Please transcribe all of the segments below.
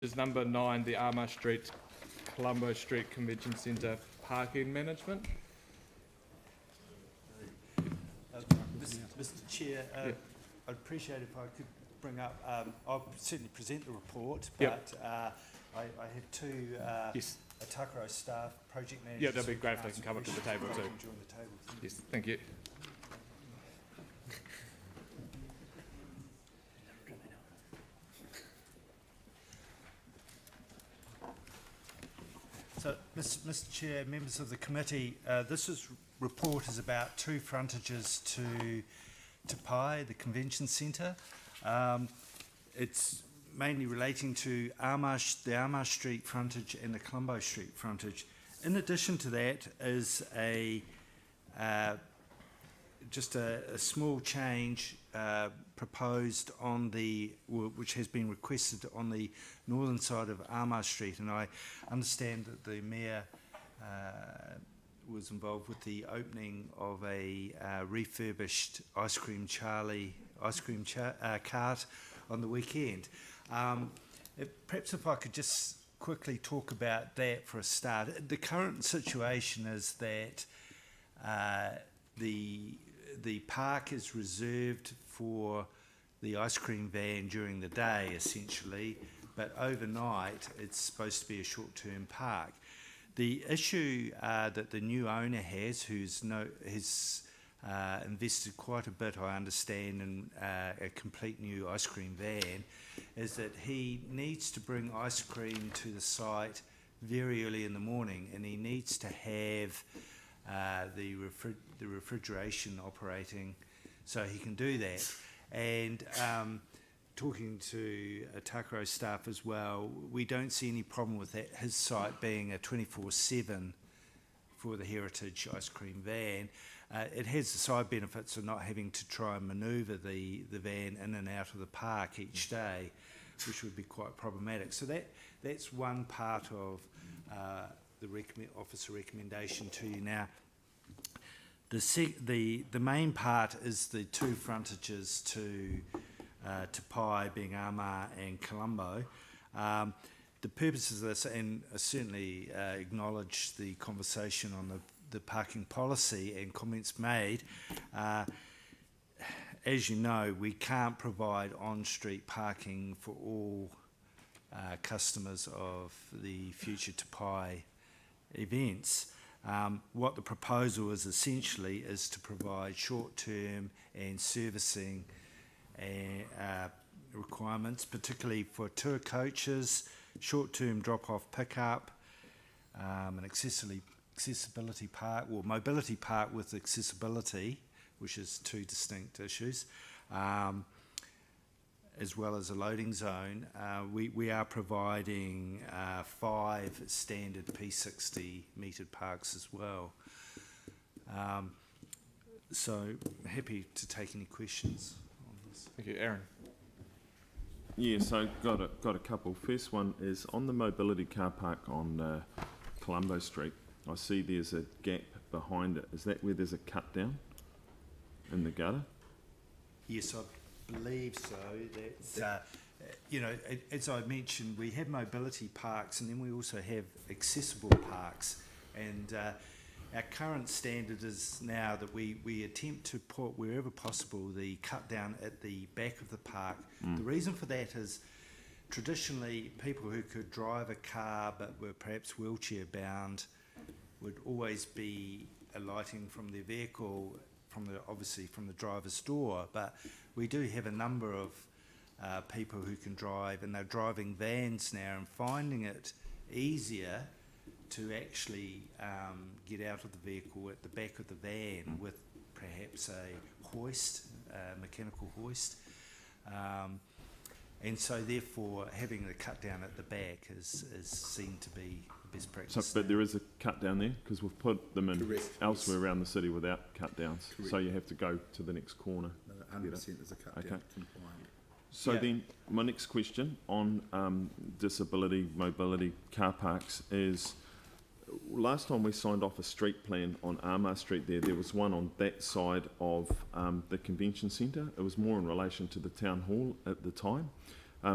Is number 9, the Armagh Street, Colombo Street Convention Centre parking management. Mr. Chair, I'd appreciate if I could bring up, I'll certainly present the report, but I have two Atakaro staff, project managers. Yeah, that'd be great if they can come up to the table too. Join the table. Yes, thank you. So, Mr. Chair, members of the committee, this report is about two frontages to Pai, the convention centre. It's mainly relating to the Armagh Street frontage and the Colombo Street frontage. In addition to that is just a small change proposed on which has been requested on the northern side of Armagh Street, and I understand that the Mayor was involved with the opening of a refurbished Ice Cream Charlie cart on the weekend. Perhaps if I could just quickly talk about that for a start. The current situation is that the park is reserved for the ice cream van during the day, essentially, but overnight it's supposed to be a short-term park. The issue that the new owner has invested quite a bit, I understand, in a complete new ice cream van, is that he needs to bring ice cream to the site very early in the morning, and he needs to have the refrigeration operating so he can do that. And talking to Atakaro staff as well, we don't see any problem with that, his site being a 24/7 for the Heritage ice cream van. It has the side benefits of not having to try and manoeuvre the van in and out of the park each day, which would be quite problematic. So that's one part of the officer recommendation to you. Now, the main part is the two frontages to Pai, being Armagh and Colombo. The purposes of this, and I certainly acknowledge the conversation on the parking policy and comments made. As you know, we can't provide on-street parking for all customers of the Future to Pai events. What the proposal is essentially is to provide short-term and servicing requirements, particularly for tour coaches, short-term drop-off pickup, an accessibility park, or mobility park with accessibility, which is two distinct issues, as well as a loading zone. We are providing 5 standard P60 metered parks as well. So happy to take any questions on this. Thank you, Aaron. Yeah, so got a couple. First one is on the mobility car park on Colombo Street. I see there's a gap behind it. Is that where there's a cut down in the gutter? Yes, I believe so. That's, as I mentioned, we have mobility parks, and then we also have accessible parks. And our current standard is now that we attempt to put, wherever possible, the cut down at the back of the park. The reason for that is traditionally people who could drive a car but were perhaps wheelchair bound would always be alighting from their vehicle, obviously from the driver's door. But we do have a number of people who can drive, and they're driving vans now and finding it easier to actually get out of the vehicle at the back of the van with perhaps a hoist, mechanical hoist. And so therefore having the cut down at the back is seen to be the best practice. So, but there is a cut down there, because we've put them in elsewhere around the city without cut downs. Correct. So you have to go to the next corner. No, 100% is a cut down compliant. So then my next question on disability mobility car parks is, last time we signed off a street plan on Armagh Street there was one on that side of the convention centre. It was more in relation to the town hall at the time.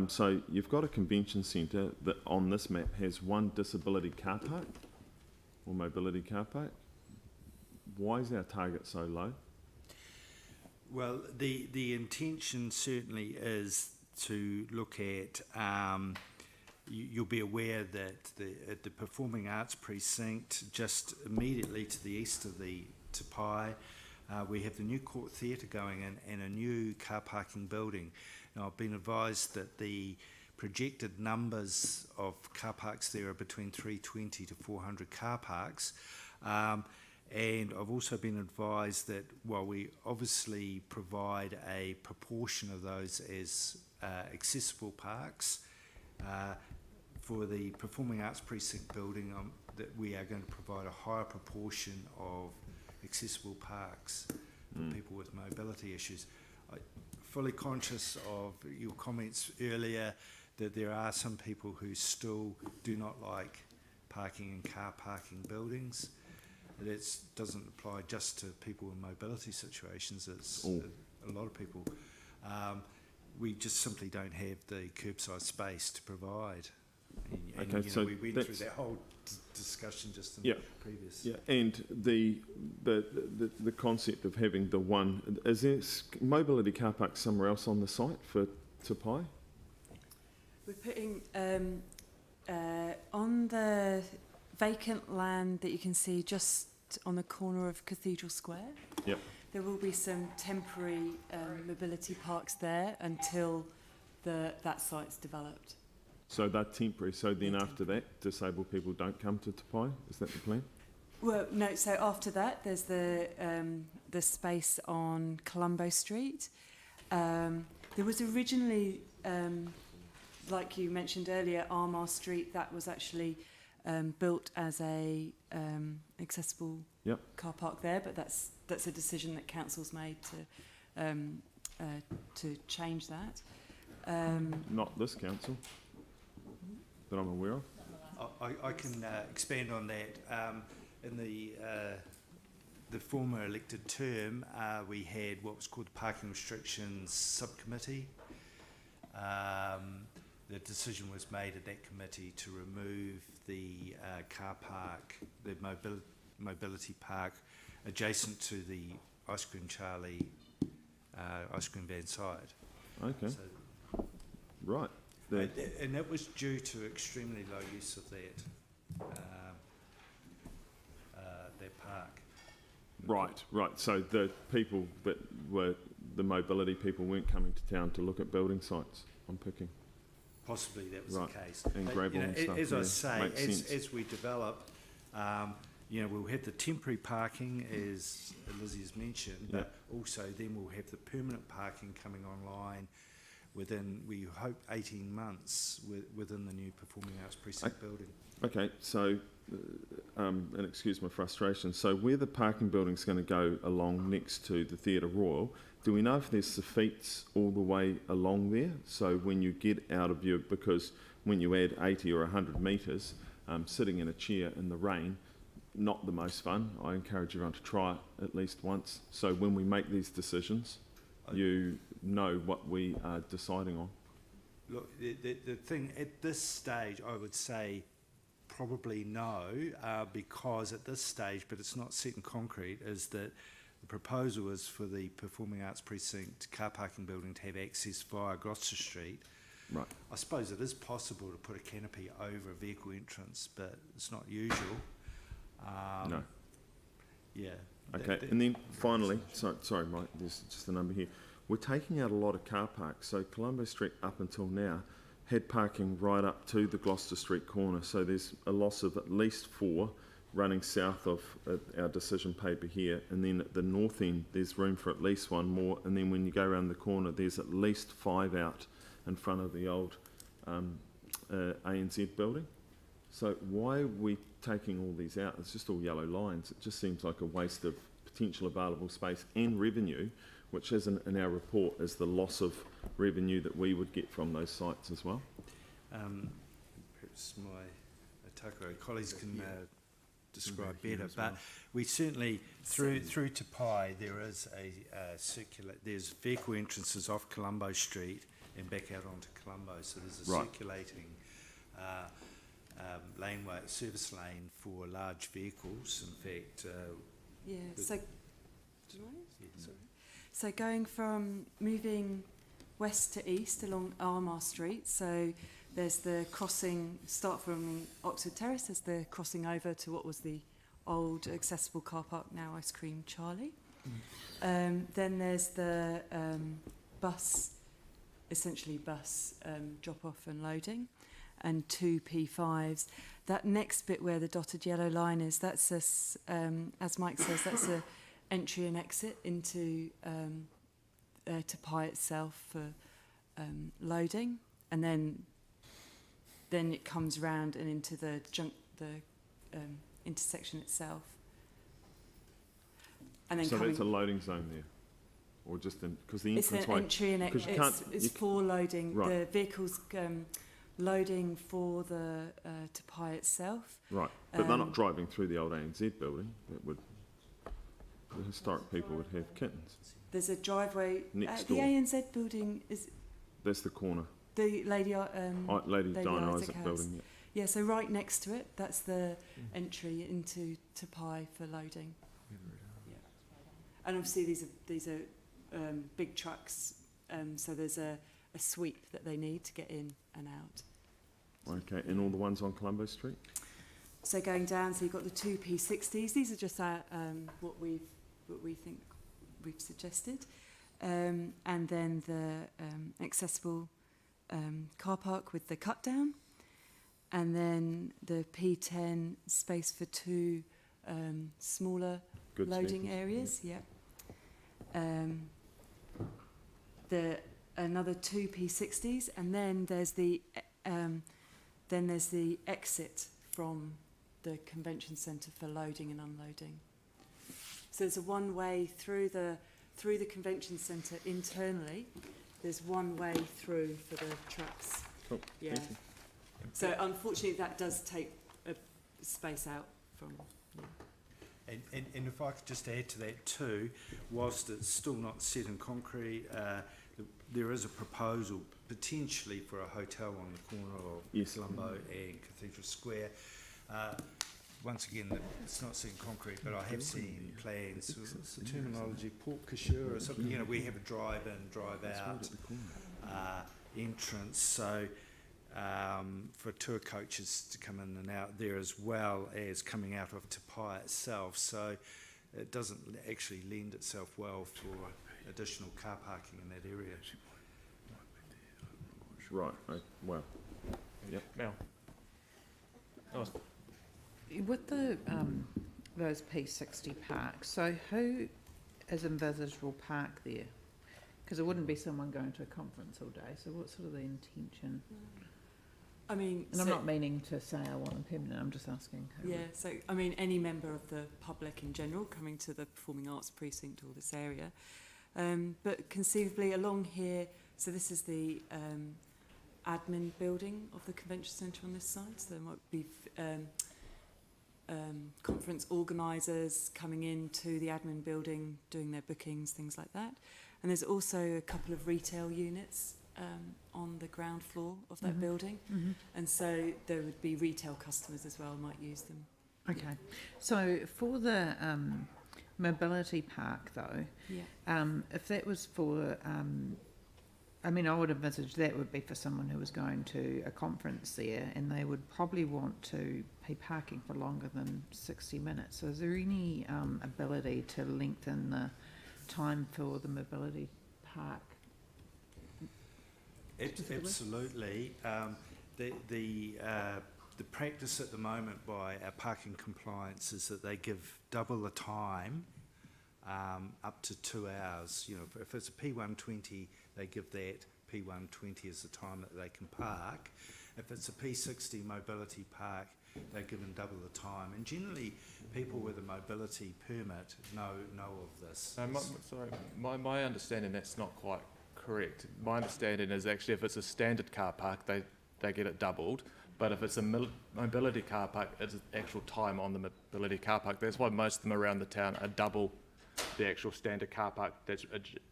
So you've got a convention centre that on this map has one disability car park or mobility car park. Why is our target so low? Well, the intention certainly is to look at, you'll be aware that at the Performing Arts Precinct, just immediately to the east of the Te Pai, we have the new Court Theatre going in and a new car parking building. Now, I've been advised that the projected numbers of car parks there are between 320 to 400 car parks. And I've also been advised that while we obviously provide a proportion of those as accessible parks, for the Performing Arts Precinct building, that we are going to provide a higher proportion of accessible parks for people with mobility issues. I'm fully conscious of your comments earlier that there are some people who still do not like parking in car parking buildings. That doesn't apply just to people in mobility situations, it's a lot of people. We just simply don't have the curbside space to provide. And Okay, so we went through that whole discussion just in the previous. Yeah, and the concept of having the one, is there mobility car park somewhere else on the site for Te Pai? We're putting on the vacant land that you can see just on the corner of Cathedral Square. Yep. There will be some temporary mobility parks there until that site's developed. So they're temporary, so then after that, disabled people don't come to Te Pai? Is that the plan? Well, no, so after that, there's the space on Colombo Street. There was originally, like you mentioned earlier, Armagh Street, that was actually built as a accessible car park there, but that's a decision that council's made to change that. Not this council, that I'm aware of. I can expand on that. In the former elected term, we had what was called the Parking Restrictions Subcommittee. The decision was made at that committee to remove the car park, the mobility park, adjacent to the Ice Cream Charlie ice cream van site. Okay. So, right. And that was due to extremely low use of that park. Right. So the people that were the mobility people weren't coming to town to look at building sites. I'm picking. Possibly that was right. the case. And but, gravel and stuff. As I say, as we develop, we'll have the temporary parking, as Lizzie has mentioned, but also then we'll have the permanent parking coming online within, we hope, 18 months within the new Performing Arts Precinct building. Okay, so, and excuse my frustration, so where the parking building's going to go along next to the Theatre Royal, do we know if there's soffites all the way along there? So when you get out of your, because when you add 80 or 100 metres, sitting in a chair in the rain, not the most fun. I encourage everyone to try it at least once. So when we make these decisions, you know what we are deciding on. Look, the thing at this stage, I would say probably no, because at this stage, but it's not set in concrete, is that the proposal is for the Performing Arts Precinct car parking building to have access via Gloucester Street. Right. I suppose it is possible to put a canopy over a vehicle entrance, but it's not usual. No. Yeah. Okay, and then finally, sorry Mike, there's just a number here. We're taking out a lot of car parks. So Colombo Street up until now had parking right up to the Gloucester Street corner. So there's a loss of at least 4 running south of our decision paper here. And then at the north end, there's room for at least 1 more. And then when you go around the corner, there's at least 5 out in front of the old ANZ building. So why are we taking all these out? It's just all yellow lines. It just seems like a waste of potential available space and revenue, which isn't in our report, is the loss of revenue that we would get from those sites as well. Perhaps my Takaro colleagues can describe better, but we certainly, through Te Pai, there is there's vehicle entrances off Colombo Street and back out onto Colombo. So there's a Right. circulating laneway, service lane for large vehicles. In fact, Yeah, But- so, do you want it? Sorry. So going from moving west to east along Armagh Street, so there's the crossing, start from Oxford Terrace, there's the crossing over to what was the old accessible car park, now Ice Cream Charlie. Then there's the bus, essentially bus drop-off and loading, and 2 P5s. That next bit where the dotted yellow line is, that's as Mike says, that's a entry and exit into to Pi itself for loading, and then it comes round and into the intersection itself. And then So coming, that's a loading zone there, or just in, because the it's an entrance way. entry and 'cause you exit. can't- It's you for loading. Right. The vehicles loading for the to Pi itself. Right, but they're Um, not driving through the old ANZ building. That would, the historic people would have kittens. There's a driveway. Next The door. ANZ building is That's the corner. the Lady Lady Lady Diana Isaac Isaac House. building. Yeah. Yeah, so right next to it, that's the entry into to Pi for loading. Yeah. And obviously these are big trucks, so there's a sweep that they need to get in and out. Okay, and all the ones on Colombo Street? So going down, so you've got the 2 P60s. These are just what we think we've suggested, and then the accessible car park with the cut down, and then the P10 space for 2 smaller Goods loading vehicles, areas. Yeah. The another 2 P60s, and then there's the exit from the convention centre for loading and unloading. So there's a one-way through the convention centre internally. There's one way through for the trucks. Cool. Yeah. Thank you. So unfortunately, that does take a space out from. Yeah. And if I could just add to that too, whilst it's still not set in concrete, there is a proposal potentially for a hotel on the corner of Yes. Colombo and Cathedral Square. Once again, it's not set in concrete, but I have seen plans. What's the terminology? Port cachere or something. You know, we have a drive-in, drive-out entrance. So for tour coaches to come in and out there, as well as coming out of Te Pai itself. So it doesn't actually lend itself well for additional car parking in that area. Right, well, Mel. Oh, With the those P60 parks, so who is envisaged will park there? Because it wouldn't be someone going to a conference all day. So what's sort of the intention? I mean, And I'm not meaning to say I want them permanent. I'm just asking. Who yeah, so I mean, any member of the public in general coming to the Performing Arts Precinct or this area, but conceivably along here. So this is the admin building of the convention centre on this side. So there might be conference organisers coming into the admin building, doing their bookings, things like that. And there's also a couple of retail units on the ground floor of that building. And so there would be retail customers as well might use them. Okay. So for the mobility park, though, Yeah. if that was for, I mean, I would envisage that would be for someone who was going to a conference there, and they would probably want to pay parking for longer than 60 minutes. So is there any ability to lengthen the time for the mobility park? Absolutely. The practice at the moment by our parking compliance is that they give double the time, up to 2 hours. You know, if it's a P120, they give that. P120 is the time that they can park. If it's a P60 mobility park, they're given double the time. And generally, people with a mobility permit know of this. My understanding that's not quite correct. My understanding is actually if it's a standard car park, they get it doubled. But if it's a mobility car park, it's actual time on the mobility car park. That's why most of them around the town are double the actual standard car park that's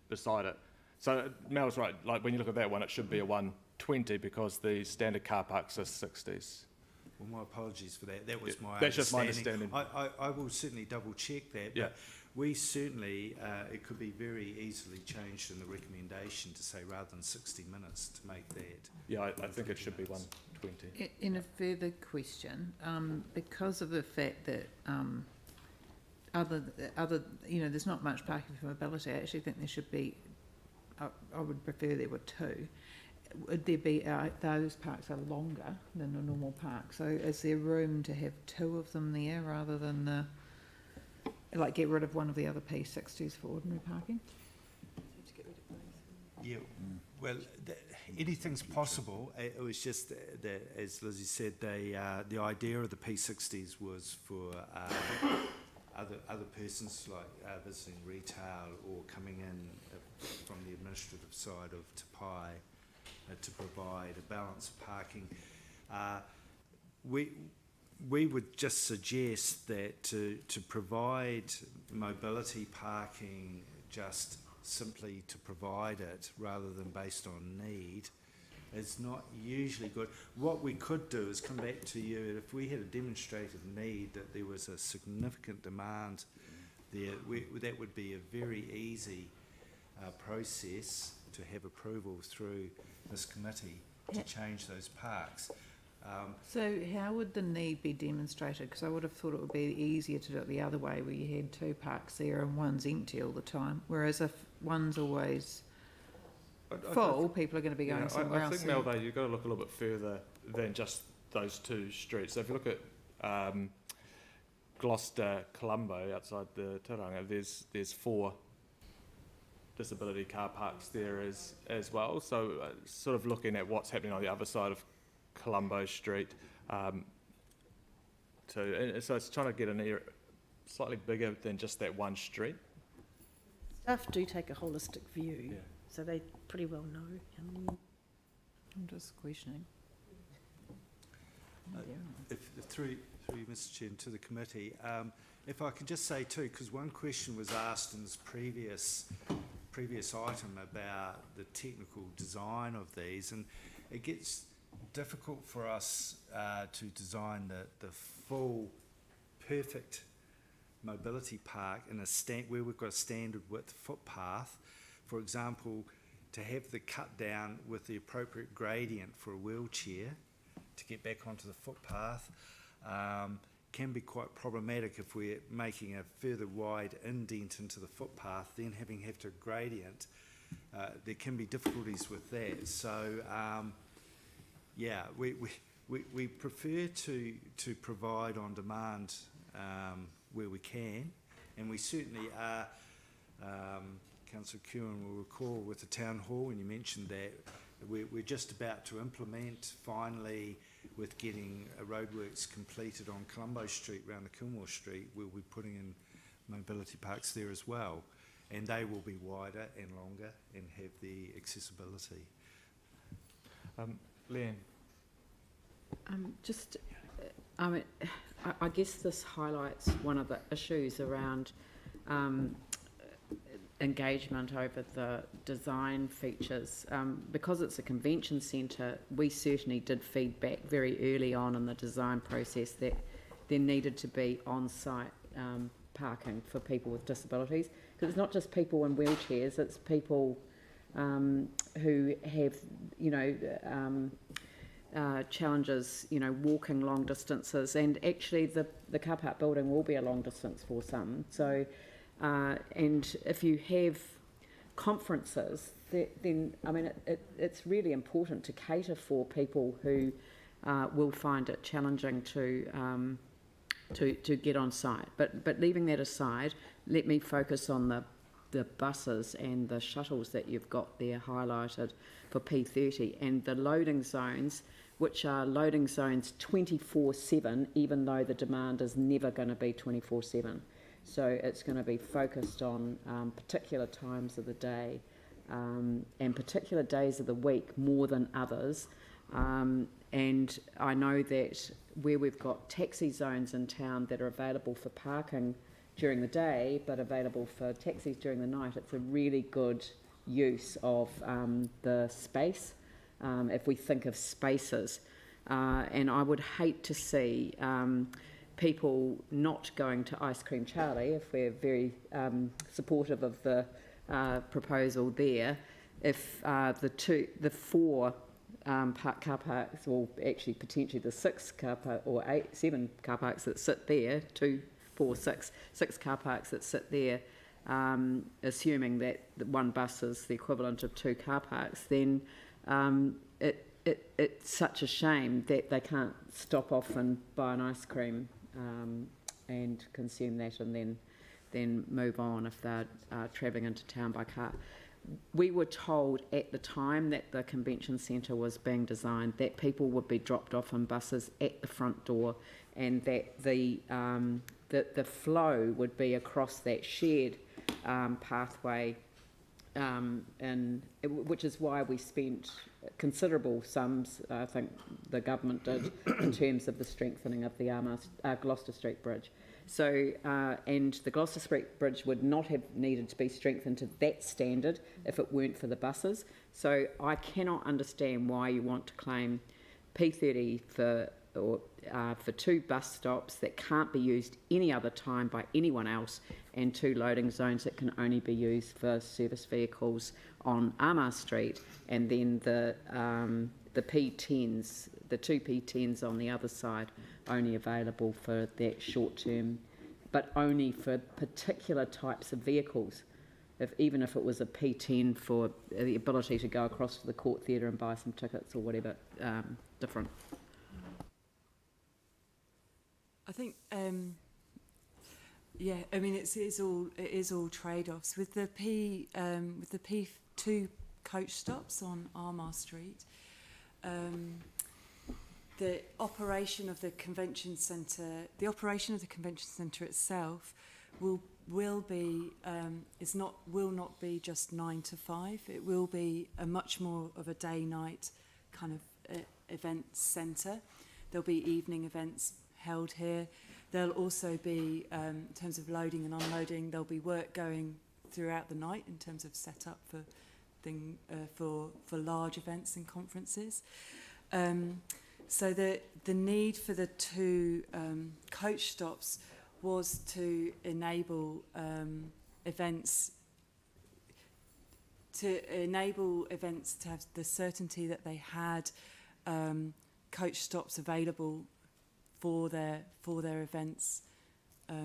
beside it. So Mel's right, like when you look at that one, it should be a 120 because the standard car parks are 60s. Well, my apologies for that. That was my That's just my understanding. I will certainly double check that. Yeah. But we certainly, it could be very easily changed in the recommendation to say rather than 60 minutes to make that. Yeah, I think it should be 120. In a further question, because of the fact that other, there's not much parking for mobility, I actually think there should be, I would prefer there were two. Would there be, those parks are longer than a normal park, so is there room to have two of them there rather than like get rid of one of the other P60s for ordinary parking? Yeah, well, anything's possible. It was just that, as Lizzie said, the idea of the P60s was for other persons like visiting retail or coming in from the administrative side of Te Pai to provide a balanced parking. We would just suggest that to provide mobility parking just simply to provide it rather than based on need is not usually good. What we could do is come back to you if we had a demonstrated need that there was a significant demand there, that would be a very easy process to have approval through this committee to change those parks. So how would the need be demonstrated? Because I would have thought it would be easier to do it the other way, where you had two parks there and one's empty all the time. Whereas if one's always full, people are going to be going somewhere else. I think, Mel, though, you've got to look a little bit further than just those two streets. So if you look at Gloucester, Colombo, outside the Tauranga, there's 4 disability car parks there as well. So sort of looking at what's happening on the other side of Colombo Street too. And so it's trying to get an area slightly bigger than just that one street. Staff do take a holistic view, Yeah. so they pretty well know. I'm just questioning. Through you, Mr. Chair, and to the committee, if I could just say too, because one question was asked in this previous item about the technical design of these, and it gets difficult for us to design the full perfect mobility park in where we've got a standard width footpath. For example, to have the cut down with the appropriate gradient for a wheelchair to get back onto the footpath can be quite problematic if we're making a further wide indent into the footpath, then have to gradient. There can be difficulties with that. So yeah, we prefer to provide on demand where we can, and we certainly are. Councillor Kewen will recall with the town hall, and you mentioned that we're just about to implement finally with getting roadworks completed on Colombo Street round the Kilmore Street. We'll be putting in mobility parks there as well, and they will be wider and longer and have the accessibility. Leanne. I guess this highlights one of the issues around engagement over the design features. Because it's a convention centre, we certainly did feedback very early on in the design process that there needed to be on-site parking for people with disabilities, because it's not just people in wheelchairs, it's people who have, challenges, walking long distances, and actually the car park building will be a long distance for some. So, and if you have conferences, then it's really important to cater for people who will find it challenging to get on site. But leaving that aside, let me focus on the buses and the shuttles that you've got there highlighted for P30, and the loading zones, which are loading zones 24/7, even though the demand is never going to be 24/7. So it's going to be focused on particular times of the day and particular days of the week more than others. And I know that where we've got taxi zones in town that are available for parking during the day but available for taxis during the night, it's a really good use of the space, if we think of spaces. And I would hate to see people not going to Ice Cream Charlie, if we're very supportive of the proposal there, if the four car parks, or actually potentially the 6 car park, or 7 car parks that sit there, 2, 4, 6 car parks that sit there, assuming that the one bus is the equivalent of 2 car parks, then it's such a shame that they can't stop off and buy an ice cream and consume that, and then move on if they're travelling into town by car. We were told at the time that the convention centre was being designed that people would be dropped off in buses at the front door, and that the flow would be across that shared pathway, which is why we spent considerable sums, I think the government did, in terms of the strengthening of the Gloucester Street Bridge. So, and the Gloucester Street Bridge would not have needed to be strengthened to that standard if it weren't for the buses. So I cannot understand why you want to claim P30 for 2 bus stops that can't be used any other time by anyone else, and 2 loading zones that can only be used for service vehicles on Armagh Street, and then the P10s, the 2 P10s on the other side, only available for that short term, but only for particular types of vehicles. Even if it was a P10 for the ability to go across to the Court Theatre and buy some tickets or whatever, different. I think, yeah, I mean, it is all trade-offs with the P2 coach stops on Armagh Street. The operation of the convention centre itself will be will not be just 9 to 5. It will be a much more of a day-night kind of event centre. There'll be evening events held here. There'll also be, in terms of loading and unloading, there'll be work going throughout the night in terms of setup for large events and conferences. So the need for the 2 coach stops was to enable events to have the certainty that they had coach stops available for their events. Yeah.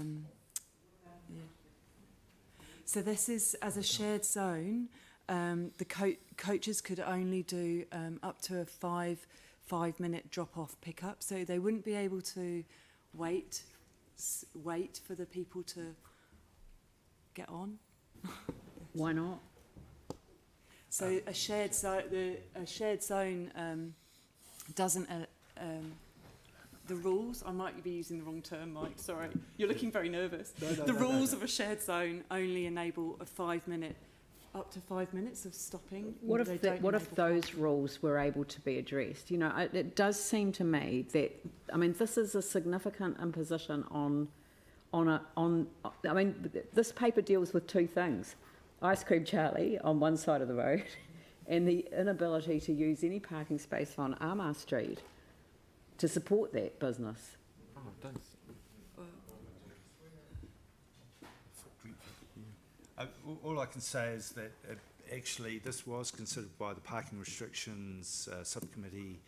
So this is as a shared zone. The coaches could only do up to a 5-minute drop-off pickup, so they wouldn't be able to wait for the people to get on. Why not? So a shared zone doesn't. The rules, I might be using the wrong term, Mike, sorry. You're looking very nervous. The rules of a shared zone only enable up to 5 minutes of stopping. What if those rules were able to be addressed? You know, it does seem to me that, I mean, this is a significant imposition I mean, this paper deals with 2 things. Ice Cream Charlie on one side of the road and the inability to use any parking space on Armagh Street to support that business. All I can say is that actually this was considered by the Parking Restrictions Subcommittee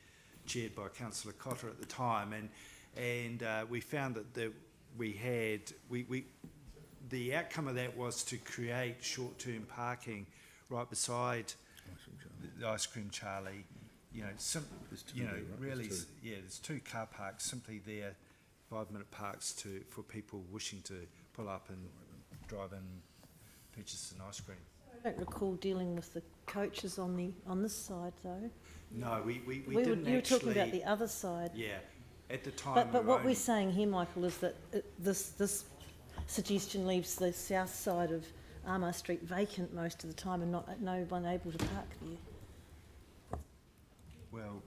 chaired by Councillor Cotter at the time, and we found that the outcome of that was to create short-term parking right beside the Ice Cream Charlie. You know, there's 2 car parks simply there, 5-minute parks for people wishing to pull up and drive in, purchase an ice cream. I don't recall dealing with the coaches on this side though. No, we didn't actually. You were talking about the other side. Yeah, at the time. But what we're saying here, Michael, is that this suggestion leaves the south side of Armagh Street vacant most of the time, and no one able to park there. Well,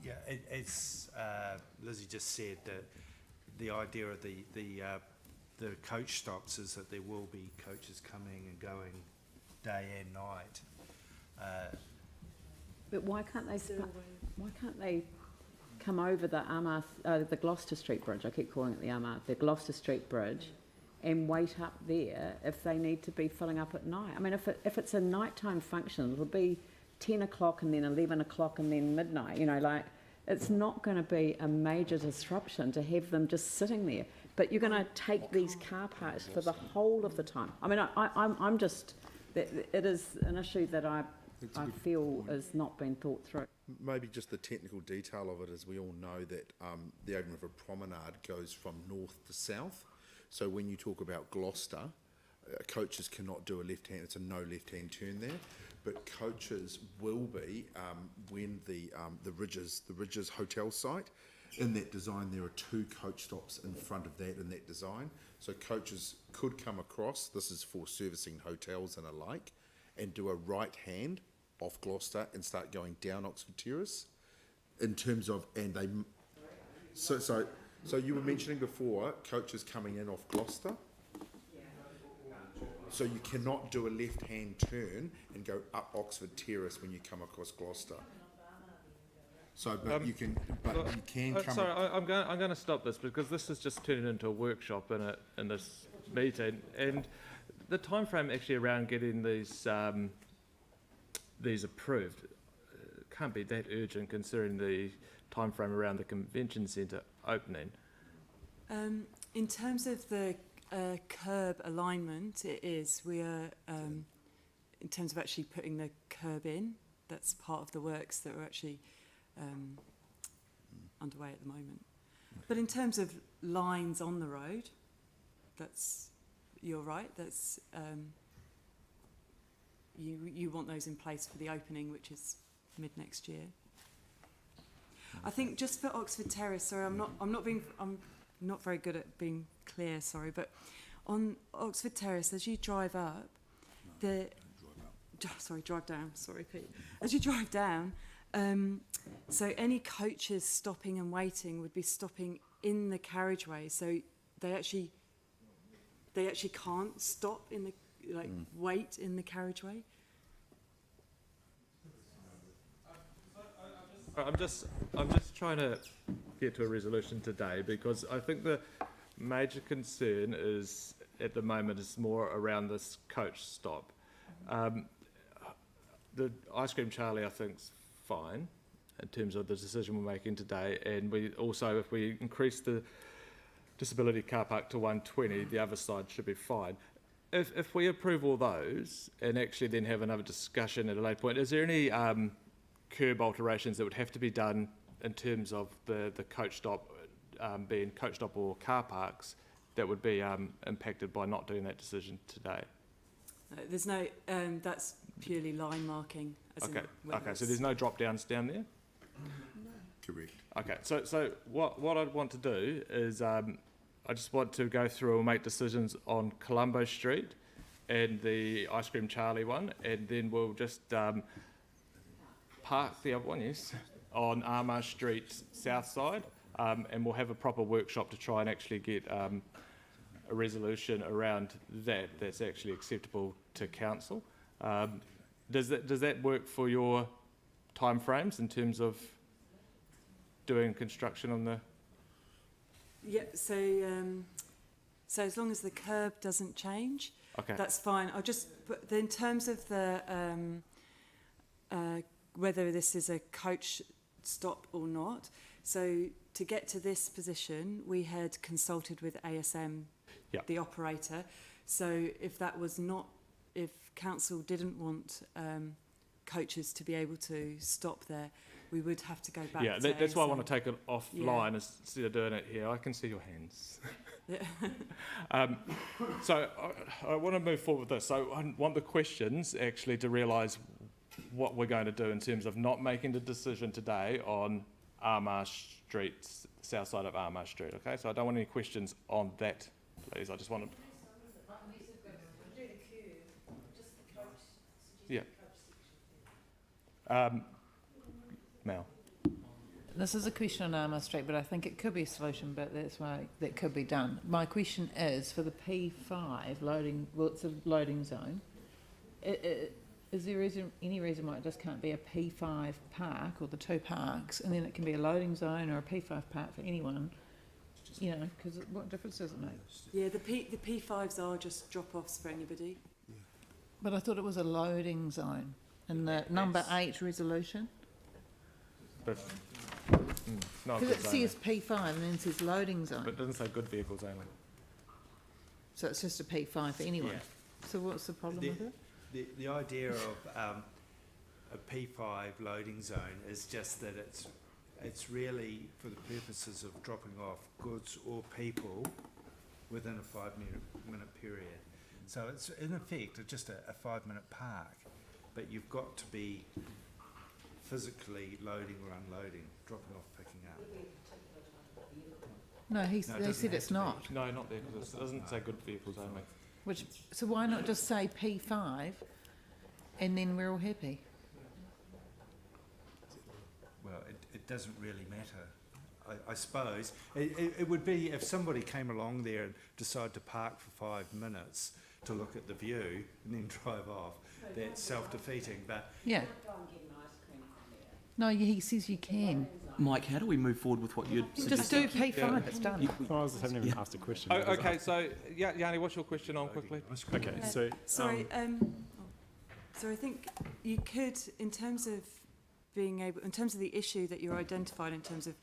yeah, it's Lizzie just said that the idea of the coach stops is that there will be coaches coming and going day and night. But why can't they come over the Armagh, the Gloucester Street Bridge? I keep calling it the Armagh, the Gloucester Street Bridge, and wait up there if they need to be filling up at night. I mean, if it's a nighttime function, it'll be 10 o'clock and then 11 o'clock and then midnight. You know, like it's not going to be a major disruption to have them just sitting there. But you're going to take these car parks for the whole of the time. I mean, I'm just, it is an issue that I feel has not been thought through. Maybe just the technical detail of it is we all know that the Open River Promenade goes from north to south. So when you talk about Gloucester, coaches cannot do a left-hand, it's a no left-hand turn there, but coaches will be when the Ridges Hotel site. In that design, there are 2 coach stops in front of that in that design. So coaches could come across, this is for servicing hotels and alike, and do a right hand off Gloucester and start going down Oxford Terrace. In terms of, and they, so you were mentioning before coaches coming in off Gloucester. So you cannot do a left-hand turn and go up Oxford Terrace when you come across Gloucester. So, but you can come. Sorry, I'm going to stop this because this is just turning into a workshop in this meeting, and the time frame actually around getting these approved can't be that urgent considering the time frame around the convention centre opening. In terms of the curb alignment, it is. We are, in terms of actually putting the curb in, that's part of the works that are actually underway at the moment. But in terms of lines on the road, you're right, that's, you want those in place for the opening, which is mid next year. I think just for Oxford Terrace, sorry, I'm not very good at being clear, sorry, but on Oxford Terrace, as you drive up, drive down, sorry, Pete. As you drive down, so any coaches stopping and waiting would be stopping in the carriageway, so they actually can't stop in the, wait in the carriageway. I'm just trying to get to a resolution today because I think the major concern is at the moment is more around this coach stop. The Ice Cream Charlie I think's fine in terms of the decision we're making today, and we also, if we increase the disability car park to 120, the other side should be fine. If we approve all those and actually then have another discussion at a later point, is there any curb alterations that would have to be done in terms of the coach stop being coach stop or car parks that would be impacted by not doing that decision today? There's no, that's purely line marking. Okay, so there's no drop downs down there? No. Correct. Okay, so what I'd want to do is I just want to go through and make decisions on Colombo Street and the Ice Cream Charlie one, and then we'll just park the other one, yes, on Armagh Street south side, and we'll have a proper workshop to try and actually get a resolution around that's actually acceptable to council. Does that work for your timeframes in terms of doing construction on the? Yeah. So as long as the curb doesn't change, okay, that's fine. I'll just put in terms of the whether this is a coach stop or not. So to get to this position, we had consulted with ASM, the operator. So if that was not, if council didn't want coaches to be able to stop there, we would have to go back to that's ASM. why I want to take it offline instead of doing it here. I can see your hands. So I want to move forward with this. So I want the questions actually to realise what we're going to do in terms of not making the decision today on Armagh Street, south side of Armagh Street, okay? So I don't want any questions on that, please. I just want to... Yeah. Mel. This is a question on Armagh Street, but I think it could be a solution, but that's why that could be done. My question is, for the P5 loading, well, it's a loading zone, is there any reason why it just can't be a P5 park or the two parks, and then it can be a loading zone or a P5 park for anyone? You know, because what difference does it make? Yeah, the P5s are just drop-offs for anybody. But I thought it was a loading zone in the number 8 resolution. But, not Because it goods only. says P5 and then it says loading But zone. it doesn't say good vehicles only. So it's just a P5 for anyone. Yeah. So what's the problem with it? The idea of a P5 loading zone is just that it's really for the purposes of dropping off goods or people within a 5-minute period. So it's in effect just a 5-minute park, but you've got to be physically loading or unloading, dropping off, picking up. No, No, it they doesn't said have it's to be. not. No, not there, because it doesn't say good vehicles only. So why not just say P5 and then we're all happy? Well, it doesn't really matter. I suppose it would be if somebody came along there and decided to park for 5 minutes to look at the view and then drive off. That's self-defeating, but Yeah. No, he says you can. Mike, how do we move forward with what you're Just suggesting? do P5, it's done. I haven't even asked a question. Oh, okay, so, Yanni, what's your question on quickly? Okay, so Sorry, so I think you could, in terms of the issue that you're identified, in terms of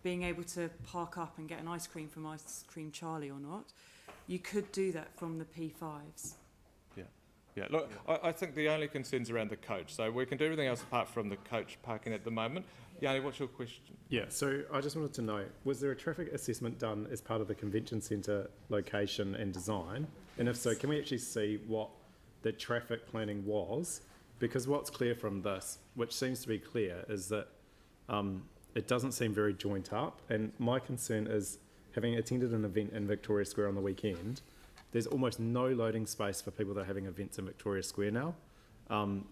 being able to park up and get an ice cream from Ice Cream Charlie or not, you could do that from the P5s. Yeah, look, I think the only concern's around the coach. So we can do everything else apart from the coach parking at the moment. Yanni, what's your question? yeah, so I just wanted to know, was there a traffic assessment done as part of the convention centre location and design? And if so, can we actually see what the traffic planning was? Because what's clear from this, which seems to be clear, is that it doesn't seem very joint up. And my concern is, having attended an event in Victoria Square on the weekend, there's almost no loading space for people that are having events in Victoria Square now.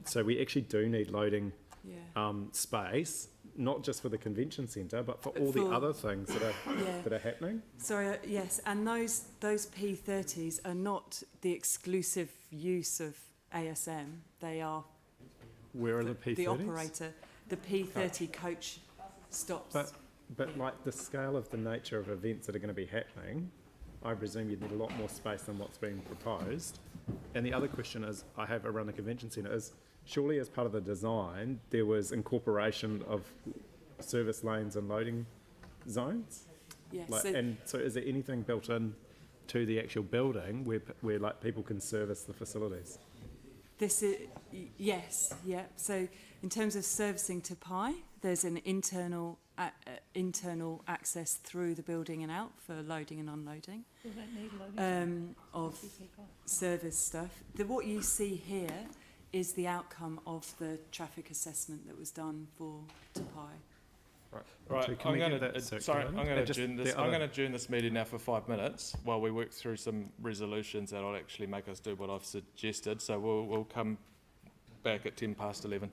So we actually do need loading Yeah. space, not just for the convention centre, but for But all the for- other things Yeah. that are happening. Sorry, yes, and those P30s are not the exclusive use of ASM. They are Where are the P30s? the operator. The P30 coach stops. But like the scale of the nature of events that are going to be happening, I presume you'd need a lot more space than what's being proposed. And the other question is, I have around the convention centre, is surely as part of the design, there was incorporation of service lanes and loading zones? yes, Like, so and so is there anything built in to the actual building where like people can service the facilities? this is yes, yeah. So in terms of servicing to Pi, there's an internal access through the building and out for loading and unloading of service stuff. What you see here is the outcome of the traffic assessment that was done for Tapai. Right, So can I'm we going get that to circulated? I'm going And to just adjourn the this. I'm other- going to adjourn this meeting now for 5 minutes while we work through some resolutions that'll actually make us do what I've suggested. So we'll come back at 11:10.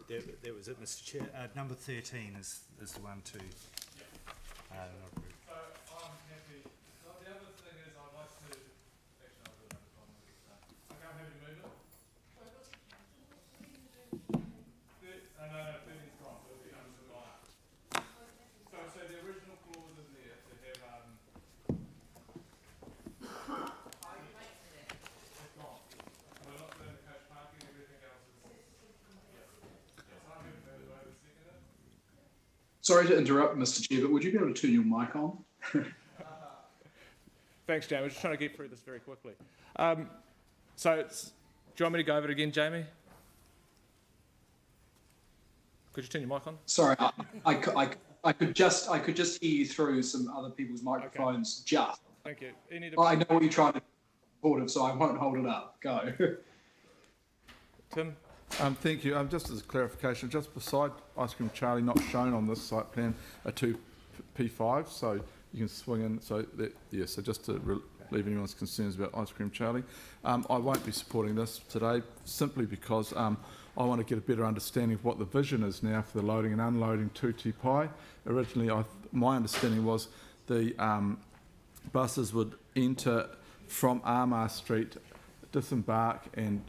That was it, Mr Chair. Number 13 is the one to not approve. So I'm happy. So the other thing is I'd like to, actually I'll do another comment. I can't have any movement. No, 13's gone, so it becomes the line. So the original clause in there to have, it's gone. We're not doing the coach parking, everything else is, yeah. So I'm happy to move over second. Sorry to interrupt, Mr. Chair, but would you be able to turn your mic on? Thanks, Jamie. We're just trying to get through this very quickly. So it's, do you want me to go over it again, Jamie? Could you turn your mic on? Sorry, I could just hear you through some other people's microphones. Okay. Just. Thank you. I know what you're trying to support, so I won't hold it up. Go. Tim? Thank you. Just as a clarification, just beside Ice Cream Charlie, not shown on this site plan, are two P5, so you can swing in. So that, yeah. So just to relieve anyone's concerns about Ice Cream Charlie, I won't be supporting this today simply because I want to get a better understanding of what the vision is now for the loading and unloading 2T Pi. Originally, my understanding was the buses would enter from Armagh Street, disembark and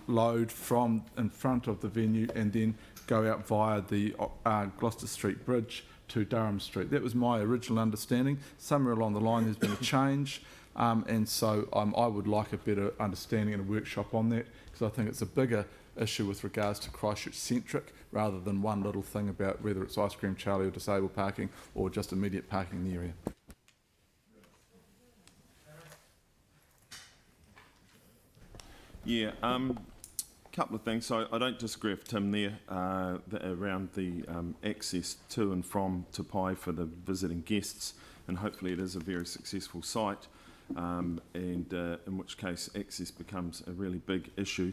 load from in front of the venue and then go out via the Gloucester Street Bridge to Durham Street. That was my original understanding. Somewhere along the line there's been a change, and so I would like a better understanding and a workshop on that, because I think it's a bigger issue with regards to Christchurch centric rather than one little thing about whether it's Ice Cream Charlie or disabled parking or just immediate parking in the area. Yeah, couple of things. So I don't disagree with Tim there around the access to and from Te Pai for the visiting guests, and hopefully it is a very successful site, and in which case access becomes a really big issue.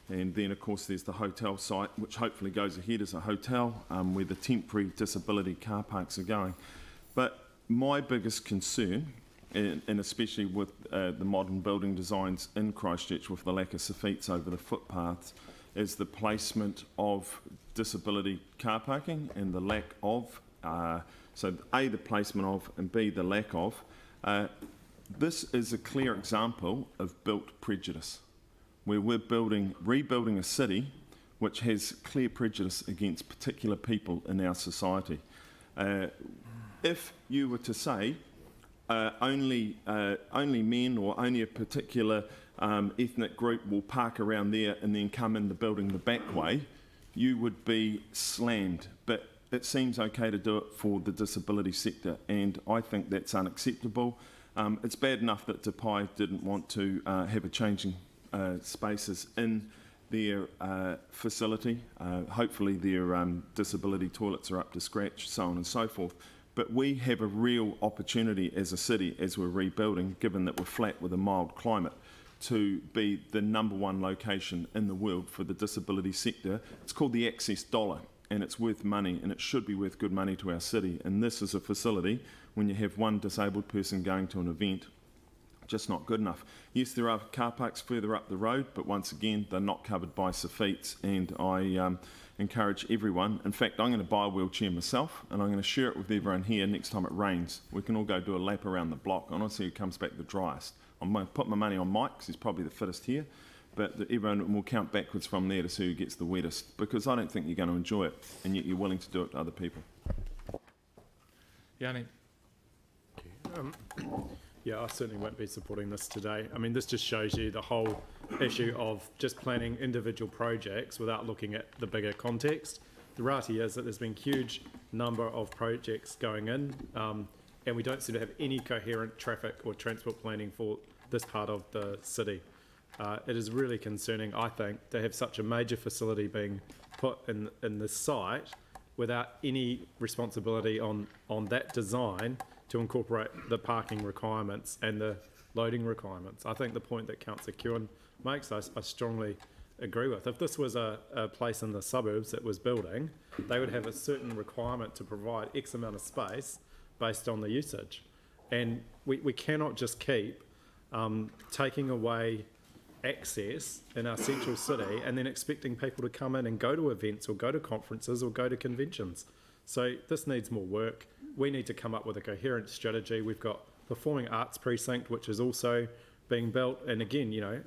And then of course there's the hotel site, which hopefully goes ahead as a hotel, where the temporary disability car parks are going. But my biggest concern, and especially with the modern building designs in Christchurch with the lack of soffites over the footpaths, is the placement of disability car parking and the lack of, so A, the placement of, and B, the lack of. This is a clear example of built prejudice, where we're rebuilding a city which has clear prejudice against particular people in our society. If you were to say only men or only a particular ethnic group will park around there and then come in the building the back way, you would be slammed. But it seems okay to do it for the disability sector, and I think that's unacceptable. It's bad enough that Te Pai didn't want to have a changing spaces in their facility. Hopefully their disability toilets are up to scratch, so on and so forth. But we have a real opportunity as a city, as we're rebuilding, given that we're flat with a mild climate, to be the #1 location in the world for the disability sector. It's called the Access Dollar, and it's worth money, and it should be worth good money to our city. And this is a facility, when you have one disabled person going to an event, just not good enough. Yes, there are car parks further up the road, but once again, they're not covered by soffites, and I encourage everyone. In fact, I'm going to buy a wheelchair myself, and I'm going to share it with everyone here next time it rains. We can all go do a lap around the block. I want to see who comes back the driest. I'm going to put my money on Mike, because he's probably the fittest here, but everyone will count backwards from there to see who gets the wettest, because I don't think you're going to enjoy it, and yet you're willing to do it to other people. Yanni? Yeah, I certainly won't be supporting this today. I mean, this just shows you the whole issue of just planning individual projects without looking at the bigger context. The reality is that there's been a huge number of projects going in, and we don't seem to have any coherent traffic or transport planning for this part of the city. It is really concerning, I think, to have such a major facility being put in this site without any responsibility on that design to incorporate the parking requirements and the loading requirements. I think the point that Councillor Kewen makes, I strongly agree with. If this was a place in the suburbs that was building, they would have a certain requirement to provide X amount of space based on the usage. And we cannot just keep taking away access in our central city and then expecting people to come in and go to events or go to conferences or go to conventions. So this needs more work. We need to come up with a coherent strategy. We've got Performing Arts Precinct, which is also being built. And again, you know,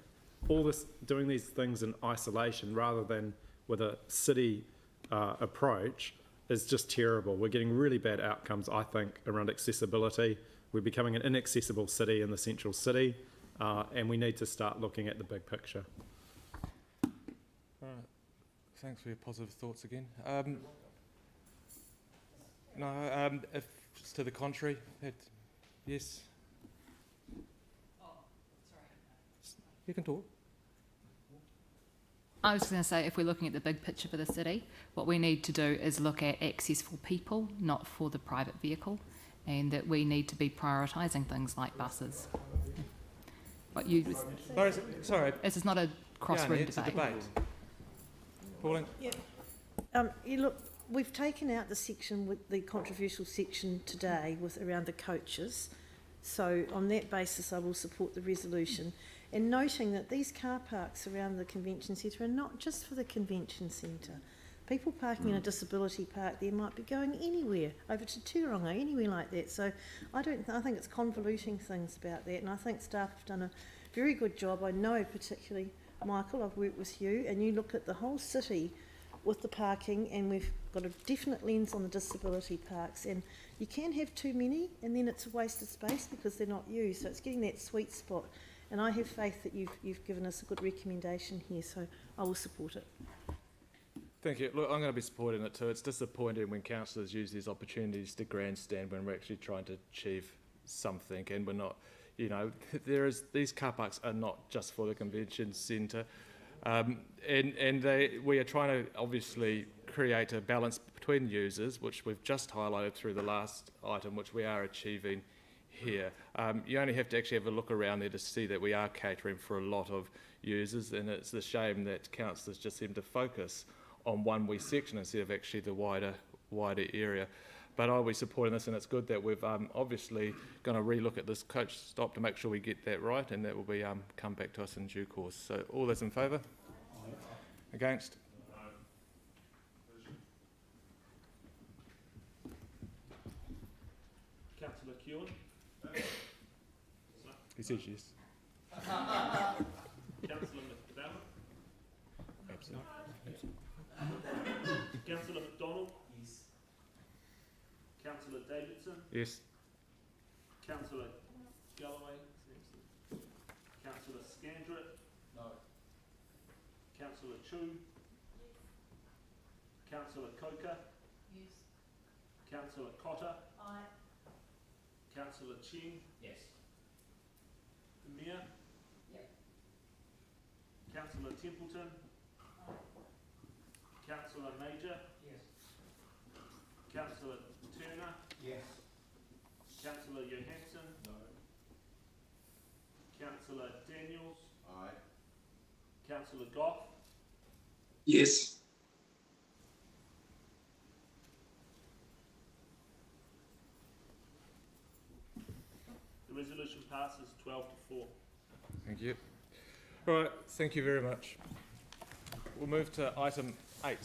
all this, doing these things in isolation rather than with a city approach is just terrible. We're getting really bad outcomes, I think, around accessibility. We're becoming an inaccessible city in the central city, and we need to start looking at the big picture. All right. Thanks for your positive thoughts again. If it's to the contrary, yes. You can talk. I was going to say, if we're looking at the big picture for the city, what we need to do is look at access for people, not for the private vehicle, and that we need to be prioritising things like buses. But you, Sorry. this is not a crossroad It's a debate. Pauline? Yeah. You look, we've taken out the section with the controversial section today with around the coaches. So on that basis, I will support the resolution. And noting that these car parks around the convention centre are not just for the convention centre. People parking in a disability park there might be going anywhere, over to Turongo, anywhere like that. So I think it's convoluting things about that, and I think staff have done a very good job. I know particularly, Michael, I've worked with you, and you look at the whole city with the parking, and we've got a definite lens on the disability parks, and you can have too many, and then it's a waste of space because they're not used. So it's getting that sweet spot. And I have faith that you've given us a good recommendation here, so I will support it. Thank you. Look, I'm going to be supporting it too. It's disappointing when councillors use these opportunities to grandstand when we're actually trying to achieve something, and we're not, you know, these car parks are not just for the convention centre, we are trying to obviously create a balance between users, which we've just highlighted through the last item, which we are achieving here. You only have to actually have a look around there to see that we are catering for a lot of users, and it's a shame that councillors just seem to focus on one wee section instead of actually the wider area. But I'll be supporting this, and it's good that we've obviously going to relook at this coach stop to make sure we get that right, and that will be come back to us in due course. So all those in favour? Against? Councillor Keown? He says yes. Councillor McDermott? Absolutely. Councillor McDonald? Yes. Councillor Davidson? Yes. Councillor Galloway? Councillor Scandrett? No. Councillor Chu? Yes. Councillor Coker? Yes. Councillor Cotter? Aye. Councillor Cheng? Yes. The Mayor? Yep. Councillor Templeton? Aye. Councillor Major? Yes. Councillor Turner? Yes. Councillor Johansson? No. Councillor Daniels? Aye. Councillor Goff? Yes. The resolution passes 12 to 4. Thank you. All right, thank you very much. We'll move to item 8.